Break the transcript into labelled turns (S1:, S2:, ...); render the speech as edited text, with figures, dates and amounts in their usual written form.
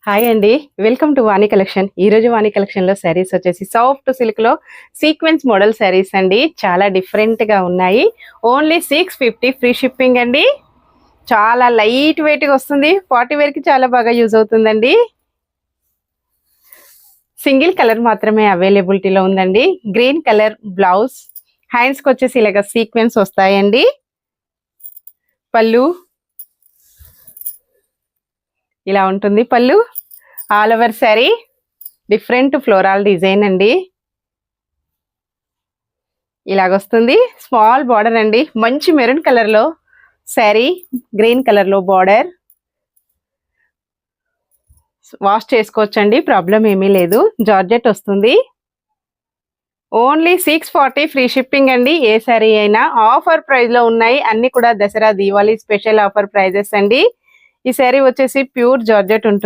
S1: Hi అండి. Welcome to Vani collection. ఈరోజు వాణి కలెక్షన్‌లో శారీస్ వచ్చేసి సాఫ్ట్ సిల్క్‌లో సీక్వెన్స్ మోడల్ శారీస్ అండి. చాలా డిఫరెంట్‌గా ఉన్నాయి. ఓన్లీ 650 ఫ్రీ షిప్పింగ్ అండి. చాలా లైట్ వెయిట్‌గా వస్తుంది. పార్టీ వేర్‌కి చాలా బాగా యూజ్ అవుతుందండి. సింగిల్ కలర్ మాత్రమే అవైలబిలిటీలో ఉందండి. గ్రీన్ కలర్ బ్లౌజ్, హ్యాండ్స్‌కి వచ్చేసి ఇలాగ సీక్వెన్స్ వస్తాయండి. పళ్ళు ఇలా ఉంటుంది. పళ్ళు all over sari different floral design అండి. ఇలాగొస్తుంది. స్మాల్ బార్డర్ అండి. మంచి మెరూన్ కలర్ లో శారీ, గ్రీన్ కలర్ లో బార్డర్. వాష్ చేసుకోవచ్చండి, ప్రాబ్లం ఏమీ లేదు. జార్జెట్ వస్తుంది. ఓన్లీ 640 ఫ్రీ షిప్పింగ్ అండి. ఏ శారీ అయినా ఆఫర్ ప్రైస్ లో ఉన్నాయి. అన్ని కూడా Dasara Diwali special offer prizes అండి. ఈ శారీ వచ్చేసి ప్యూర్ జార్జెట్ ఉంటుంది.